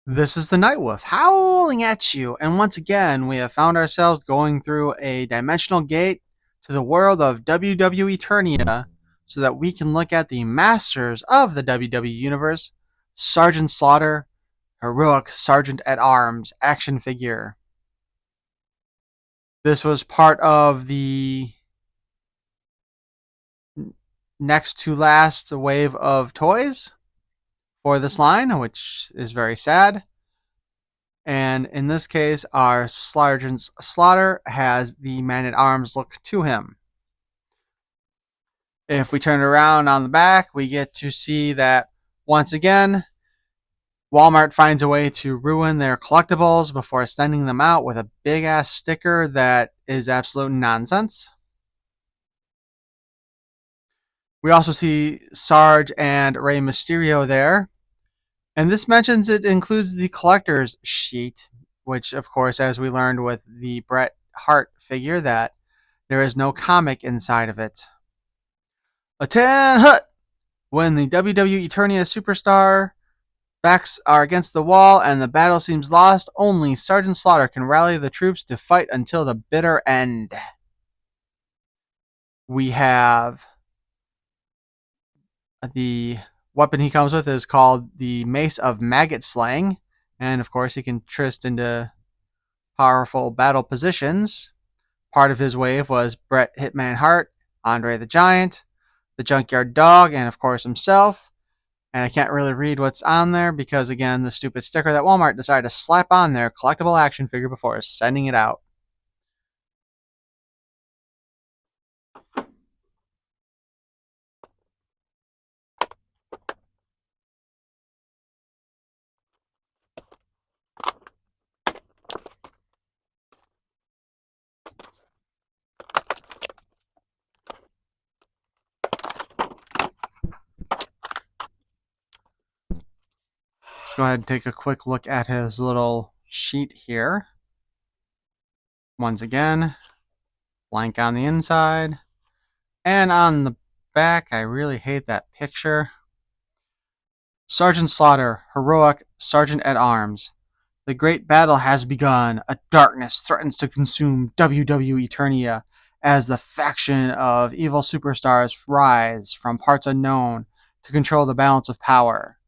This is the Night Wolf howling at you, and once again we have found ourselves going through a dimensional gate to the world of WWEternia so that we can look at the masters of the WWUniverse, Sergeant Slaughter, heroic Sergeant at Arms action figure. This was part of the next to last wave of toys for this line, which is very sad. And in this case, our Sergeant Slaughter has the man-at-arms look to him. If we turn it around on the back, we get to see that once again, Walmart finds a way to ruin their collectibles before sending them out with a big-ass sticker that is absolute nonsense. We also see Sarge and Rey Mysterio there. And this mentions it includes the collector's sheet, which, of course, as we learned with the Bret Hart figure, that there is no comic inside of it. A 10 hut! When the WWEternia superstar backs are against the wall and the battle seems lost, only Sergeant Slaughter can rally the troops to fight until the bitter end. We have the weapon he comes with is called the Mace of Maggot Slaying, and of course he can twist into powerful battle positions. Part of his wave was Bret Hitman Hart, Andre the Giant, the Junkyard Dog, and of course himself. And I can't really read what's on there because, again, the stupid sticker that Walmart decided to slap on their collectible action figure before sending it out. Let's go ahead and take a quick look at his little sheet here. Once again, blank on the inside. And on the back, I really hate that picture. Sergeant Slaughter, heroic Sergeant at Arms. The great battle has begun. A darkness threatens to consume WWEternia as the faction of evil superstars rise from parts unknown to control the balance of power.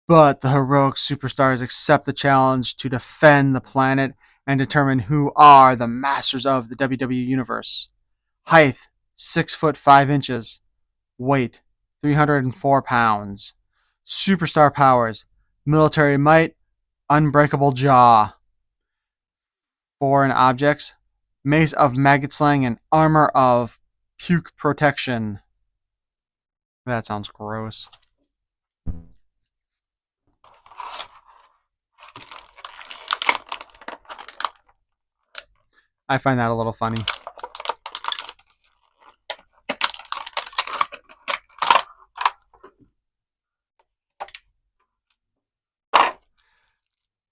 But the heroic superstars accept the challenge to defend the planet and determine who are the masters of the WWUniverse. Height 6'5". Weight 304 pounds. Superstar powers: military might, unbreakable jaw. Foreign objects: mace of maggot slaying and armor of puke protection. That sounds gross. I find that a little funny.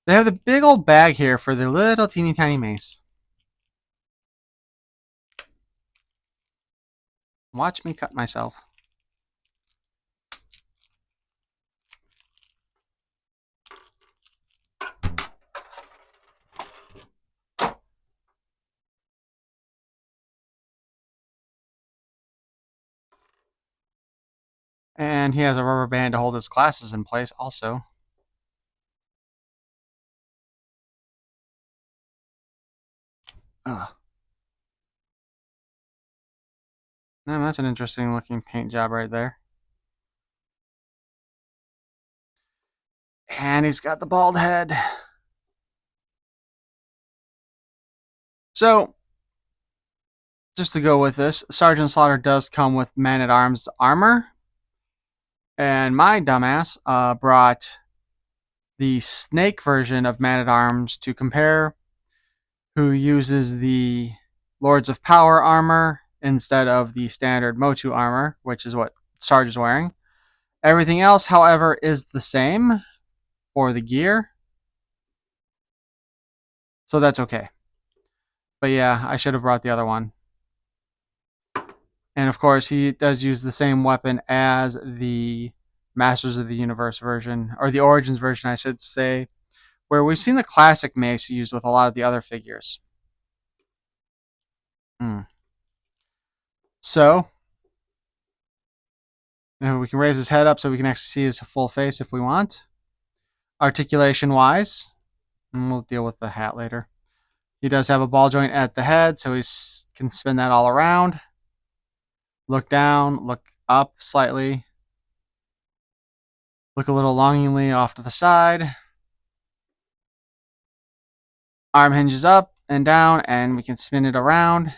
They have the big old bag here for the little teeny tiny mace. Watch me cut myself. And he has a rubber band to hold his glasses in place also. Ugh. Now, that's an interesting looking paint job right there. And he's got the bald head. So, just to go with this, Sergeant Slaughter does come with man-at-arms armor. And my dumbass brought the snake version of man-at-arms to compare, who uses the Lords of Power armor instead of the standard Motu armor, which is what Sarge is wearing. Everything else, however, is the same for the gear. So that's okay. But yeah, I should have brought the other one. And of course, he does use the same weapon as the Masters of the Universe version, or the Origins version, I should say, where we've seen the classic mace used with a lot of the other figures. So, we can raise his head up so we can actually see his full face if we want. Articulation wise, and we'll deal with the hat later. He does have a ball joint at the head, so he can spin that all around. Look down, look up slightly. Look a little longingly off to the side. Arm hinges up and down, and we can spin it around.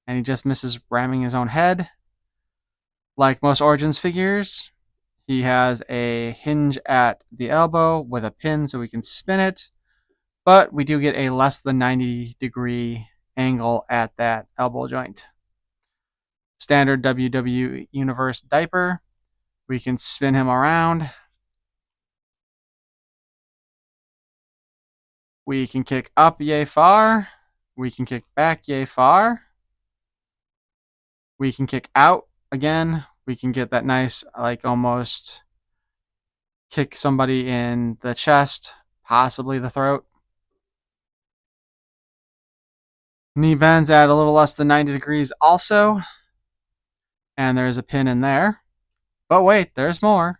And he just misses ramming his own head. Like most Origins figures, he has a hinge at the elbow with a pin so we can spin it. But we do get a less than 90-degree angle at that elbow joint. Standard WWEuniverse diaper. We can spin him around. We can kick up yay far. We can kick back yay far. We can kick out again. We can get that nice, like almost kick somebody in the chest, possibly the throat. Knee bends at a little less than 90 degrees also. And there's a pin in there. But wait, there's more.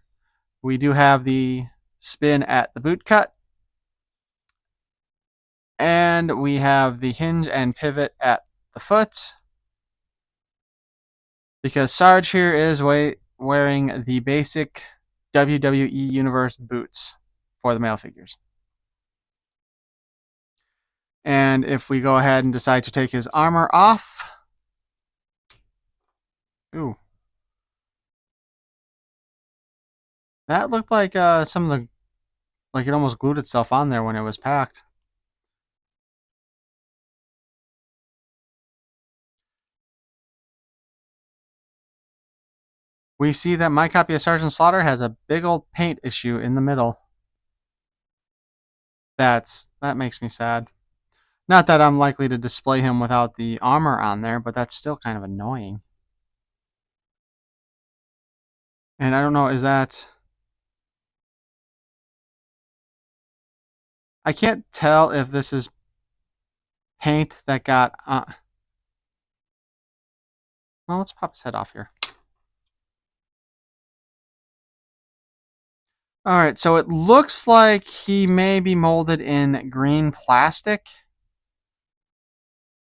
We do have the spin at the boot cut. And we have the hinge and pivot at the foot. Because Sarge here is wearing the basic WWE Universe boots for the male figures. And if we go ahead and decide to take his armor off. Ooh. That looked like some of the... like it almost glued itself on there when it was packed. We see that my copy of Sergeant Slaughter has a big old paint issue in the middle. That makes me sad. Not that I'm likely to display him without the armor on there, but that's still kind of annoying. And I don't know, is that... I can't tell if this is paint that got... Well, let's pop his head off here. Alright, so it looks like he may be molded in green plastic.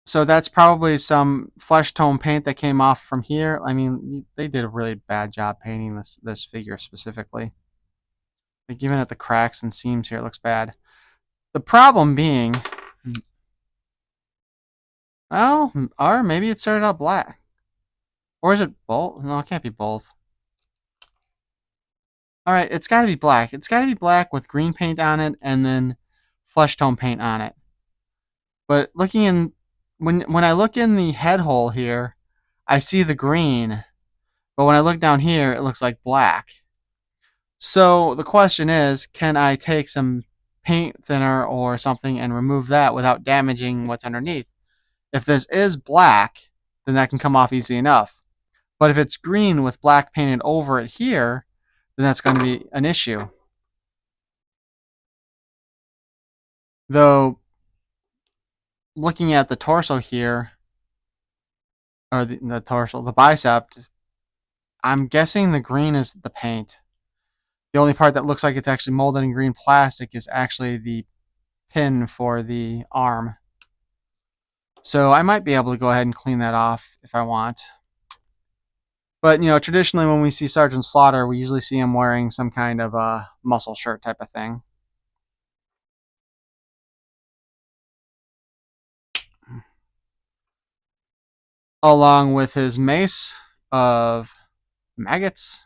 So that's probably some flesh tone paint that came off from here. I mean, they did a really bad job painting this figure specifically. Like, even at the cracks and seams here, it looks bad. The problem being... well, or maybe it started out black. Or is it both? No, it can't be both. Alright, it's got to be black. It's got to be black with green paint on it and then flesh tone paint on it. But looking in... when I look in the head hole here, I see the green. But when I look down here, it looks like black. So the question is, can I take some paint thinner or something and remove that without damaging what's underneath? If this is black, then that can come off easy enough. But if it's green with black painted over it here, then that's going to be an issue. Though, looking at the torso here, or the torso, the bicep, I'm guessing the green is the paint. The only part that looks like it's actually molded in green plastic is actually the pin for the arm. So I might be able to go ahead and clean that off if I want. But, you know, traditionally when we see Sergeant Slaughter, we usually see him wearing some kind of a muscle shirt type of thing. Along with his mace of maggots.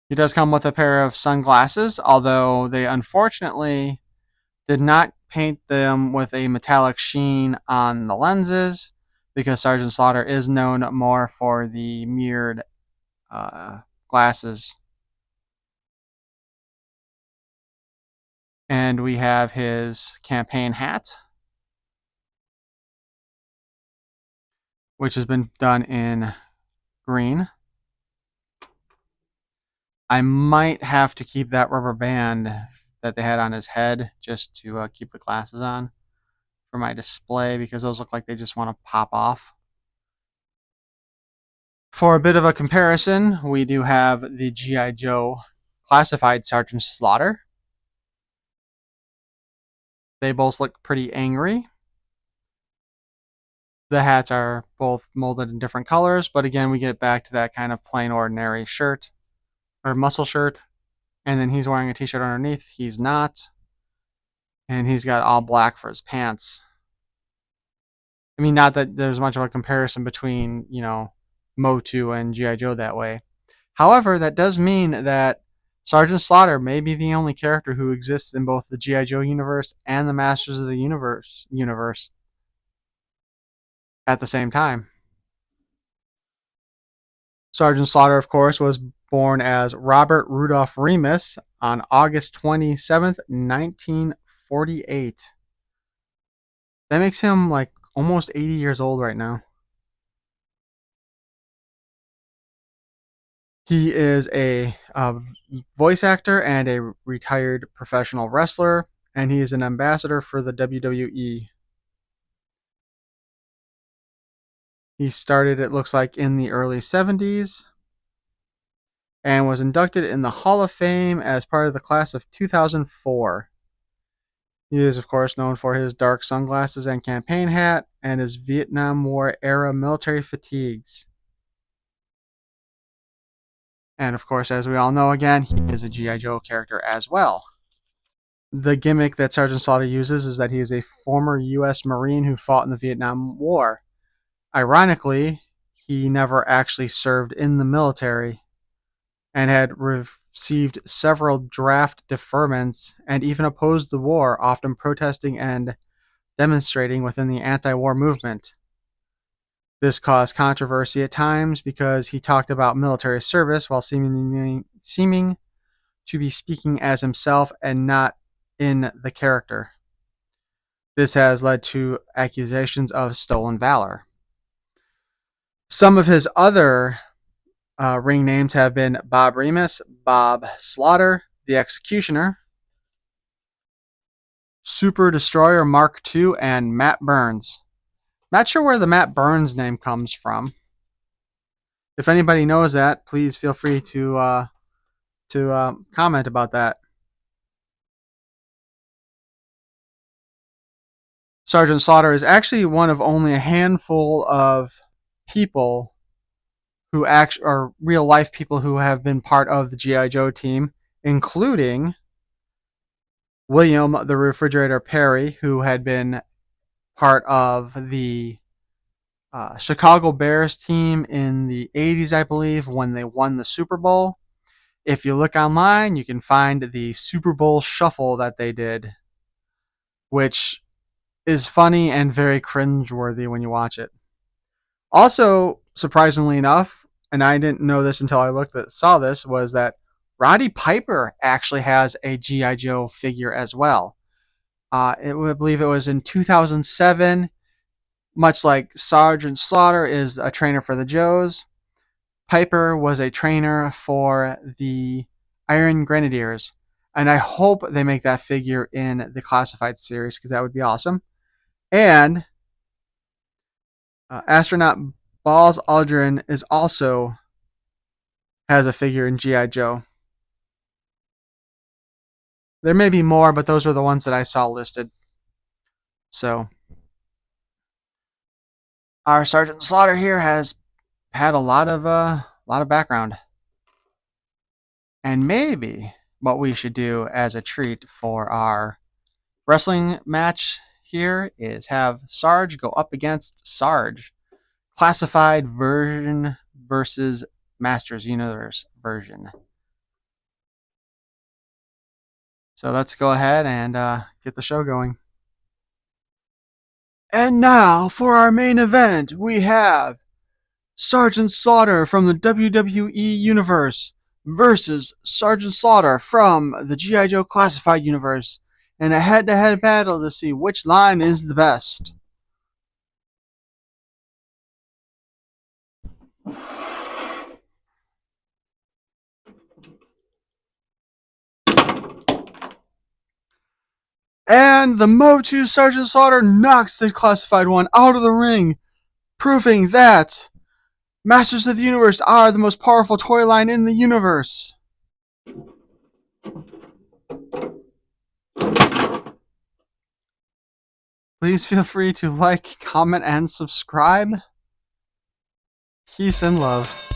He does come with a pair of sunglasses, although they unfortunately did not paint them with a metallic sheen on the lenses, because Sergeant Slaughter is known more for the mirrored glasses. And we have his campaign hat, which has been done in green. I might have to keep that rubber band that they had on his head just to keep the glasses on for my display, because those look like they just want to pop off. For a bit of a comparison, we do have the G.I. Joe classified Sergeant Slaughter. They both look pretty angry. The hats are both molded in different colors, but again, we get back to that kind of plain ordinary shirt or muscle shirt. And then he's wearing a t-shirt underneath. He's not. And he's got all black for his pants. I mean, not that there's much of a comparison between, Motu and G.I. Joe that way. However, that does mean that Sergeant Slaughter may be the only character who exists in both the G.I. Joe universe and the Masters of the universe at the same time. Sergeant Slaughter, of course, was born as Robert Rudolph Remus on August 27th, 1948. That makes him like almost 80 years old right now. He is a voice actor and a retired professional wrestler, and he is an ambassador for the WWE. He started, it looks like, in the early 70s and was inducted in the Hall of Fame as part of the class of 2004. He is, of course, known for his dark sunglasses and campaign hat and his Vietnam War era military fatigues. And, of course, as we all know, again, he is a G.I. Joe character as well. The gimmick that Sergeant Slaughter uses is that he is a former U.S. Marine who fought in the Vietnam War. Ironically, he never actually served in the military and had received several draft deferments and even opposed the war, often protesting and demonstrating within the anti-war movement. This caused controversy at times because he talked about military service while seeming to be speaking as himself and not in the character. This has led to accusations of stolen valor. Some of his other ring names have been Bob Remus, Bob Slaughter, the Executioner, Super Destroyer Mark II, and Matt Burns. Not sure where the Matt Burns name comes from. If anybody knows that, please feel free to comment about that. Sergeant Slaughter is actually one of only a handful of people who are real life people who have been part of the G.I. Joe team, including William the Refrigerator Perry, who had been part of the Chicago Bears team in the 80s, I believe, when they won the Super Bowl. If you look online, you can find the Super Bowl shuffle that they did, which is funny and very cringeworthy when you watch it. Also, surprisingly enough, and I didn't know this until I saw this, was that Roddy Piper actually has a G.I. Joe figure as well. I believe it was in 2007. Much like Sergeant Slaughter is a trainer for the Joes, Piper was a trainer for the Iron Grenadiers. And I hope they make that figure in the Classified series, because that would be awesome. And astronaut Buzz Aldrin has a figure in G.I. Joe. There may be more, but those are the ones that I saw listed. So, our Sergeant Slaughter here has had a lot of background. And maybe what we should do as a treat for our wrestling match here is have Sarge go up against Sarge. Classified version versus Masters Universe version. So let's go ahead and get the show going. And now for our main event, we have Sergeant Slaughter from the WWEuniverse versus Sergeant Slaughter from the G.I. Joe Classified universe in a head-to-head battle to see which line is the best. And the Motu Sergeant Slaughter knocks the Classified One out of the ring, proving that Masters of the Universe are the most powerful toy line in the universe. Please feel free to like, comment, and subscribe. Peace and love.